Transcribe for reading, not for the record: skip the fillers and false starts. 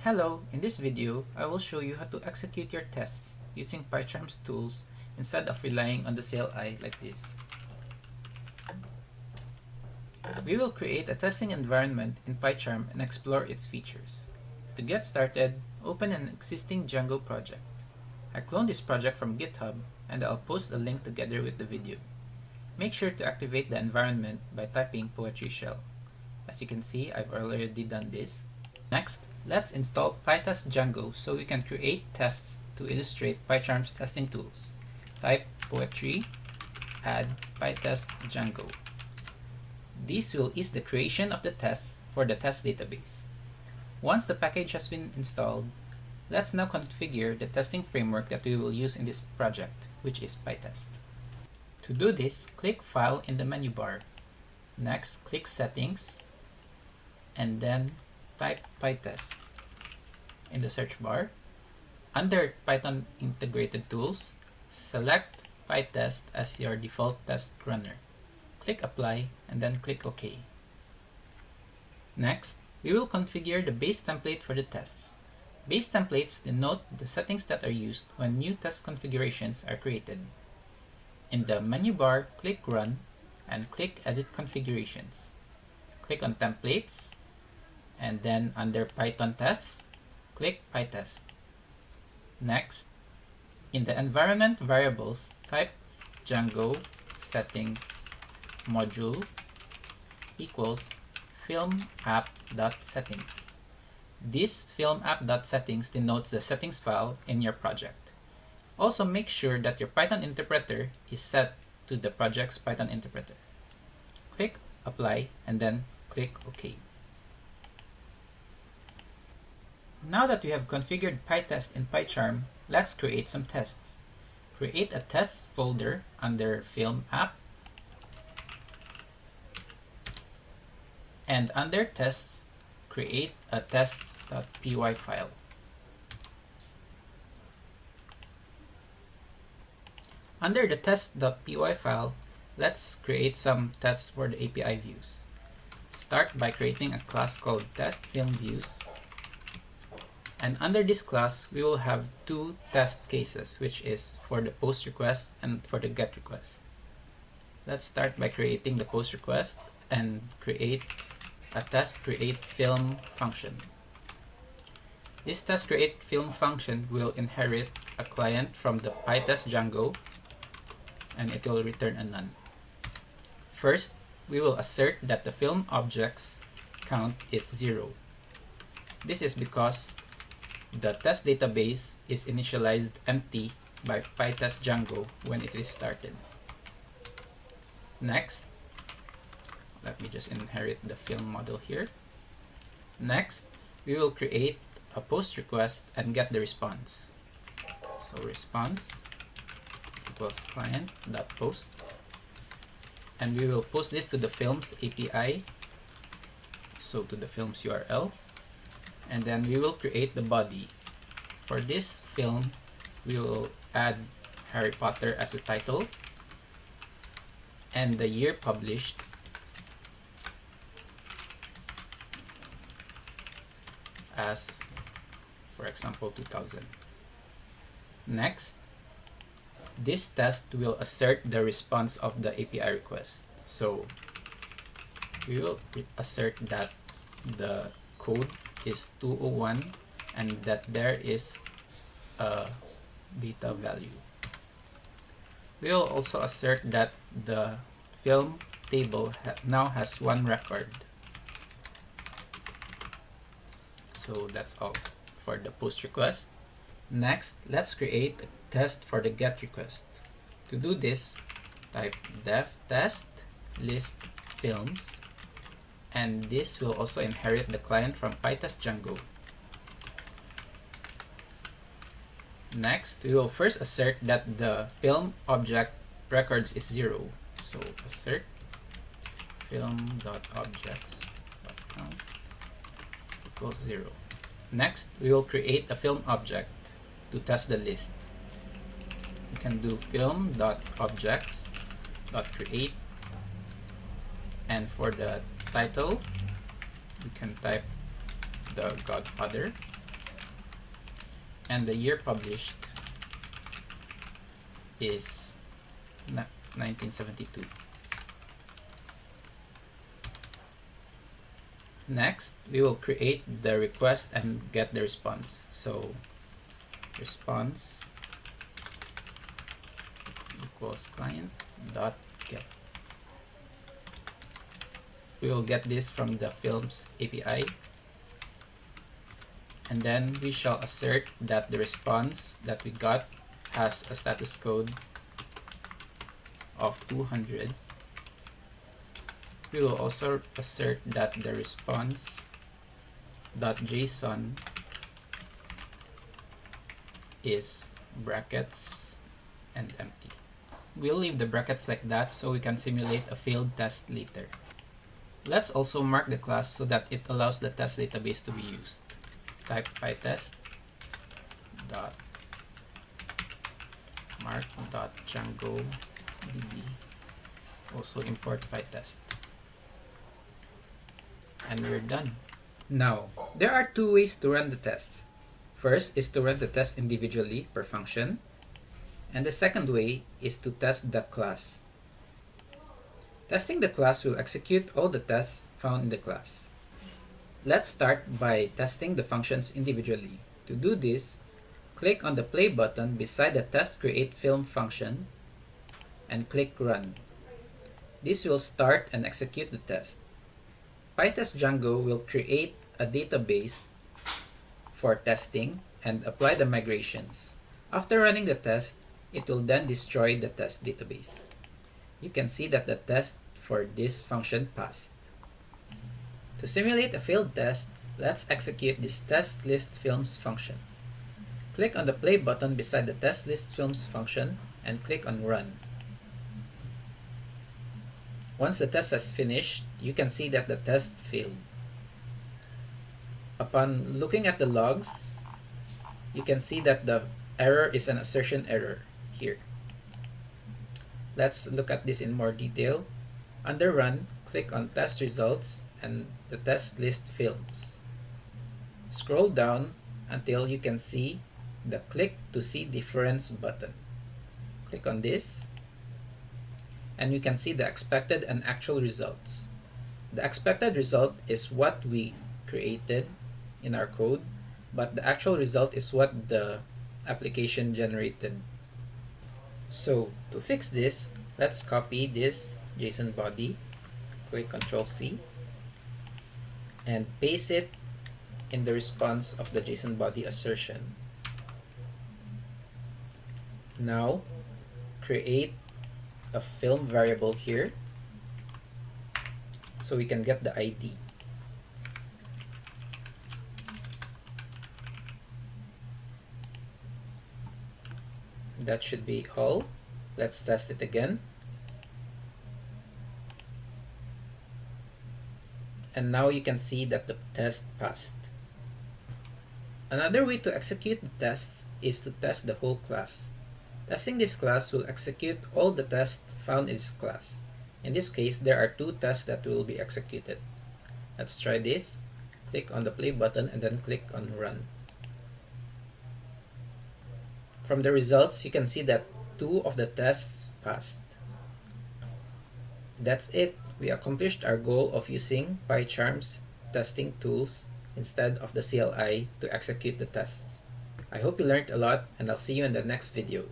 Hello, in this video, I will show you how to execute your tests using PyCharm's tools instead of relying on the CLI like this. We will create a testing environment in PyCharm and explore its features. To get started, open an existing Django project. I cloned this project from GitHub and I'll post a link together with the video. Make sure to activate the environment by typing poetry shell. As you can see, I've already done this. Next, let's install pytest-django so we can create tests to illustrate PyCharm's testing tools. Type poetry, add pytest-django. This will ease the creation of the tests for the test database. Once the package has been installed, let's now configure the testing framework that we will use in this project, which is PyTest. To do this, click File in the menu bar. Next, click Settings, and then type PyTest in the search bar. Under Python Integrated Tools, select PyTest as your default test runner. Click Apply and then click OK. Next, we will configure the base template for the tests. Base templates denote the settings that are used when new test configurations are created. In the menu bar, click Run and click Edit Configurations. Click on Templates, and then under Python Tests, click PyTest. Next, in the environment variables, type Django settings module equals filmapp.settings. This filmapp.settings denotes the settings file in your project. Also make sure that your Python interpreter is set to the project's Python interpreter. Click Apply and then click OK. Now that we have configured PyTest in PyCharm, let's create some tests. Create a tests folder under Film App, and under Tests, create a tests.py file. Under the test.py file, let's create some tests for the API views. Start by creating a class called test_film_views. And under this class, we will have two test cases, which is for the post request and for the get request. Let's start by creating the post request and create a test create film function. This test create film function will inherit a client from the pytest-django and it will return a none. First, we will assert that the film objects count is 0. This is because the test database is initialized empty by pytest-django when it is started. Next, let me just inherit the film model here. Next, we will create a post request and get the response. So response equals client.post, and we will post this to the film's API, so to the film's URL. And then we will create the body. For this film, we will add Harry Potter as the title and the year published as, for example, 2000. Next, this test will assert the response of the API request. So we will assert that the code is 201 and that there is a data value. We will also assert that the film table now has one record. So that's all for the post request. Next, let's create a test for the get request. To do this, type def test list films, and this will also inherit the client from pytest-django. Next, we will first assert that the film object records is 0. So assert film.objects.count equals 0. Next, we will create a film object to test the list. We can do film.objects.create, and for the title, we can type The Godfather. and the year published is 1972. Next, we will create the request and get the response. So response equals client dot get. We will get this from the films API, and then we shall assert that the response that we got has a status code of 200. We will also assert that the response.json is brackets and empty. We'll leave the brackets like that so we can simulate a failed test later. Let's also mark the class so that it allows the test database to be used. Type pytest.mark.django db. Also import pytest. And we're done. Now, there are two ways to run the tests. First is to run the test individually per function, and the second way is to test the class. Testing the class will execute all the tests found in the class. Let's start by testing the functions individually. To do this, click on the play button beside the test create film function and click run. This will start and execute the test. Pytest-django will create a database for testing and apply the migrations. After running the test, it will then destroy the test database. You can see that the test for this function passed. To simulate a failed test, let's execute this test list films function. Click on the play button beside the test list films function and click on run. Once the test has finished, you can see that the test failed. Upon looking at the logs, you can see that the error is an assertion error here. Let's look at this in more detail. Under run, click on test results and the test list films. Scroll down until you can see the click to see difference button. Click on this and you can see the expected and actual results. The expected result is what we created in our code, but the actual result is what the application generated. So to fix this, let's copy this JSON body, click Ctrl+C, and paste it in the response of the JSON body assertion. Now create a film variable here so we can get the ID. That should be all. Let's test it again. And now you can see that the test passed. Another way to execute the tests is to test the whole class. Testing this class will execute all the tests found in this class. In this case, there are two tests that will be executed. Let's try this. Click on the play button and then click on run. From the results, you can see that two of the tests passed. That's it. We accomplished our goal of using PyCharm's testing tools instead of the CLI to execute the tests. I hope you learned a lot, and I'll see you in the next video.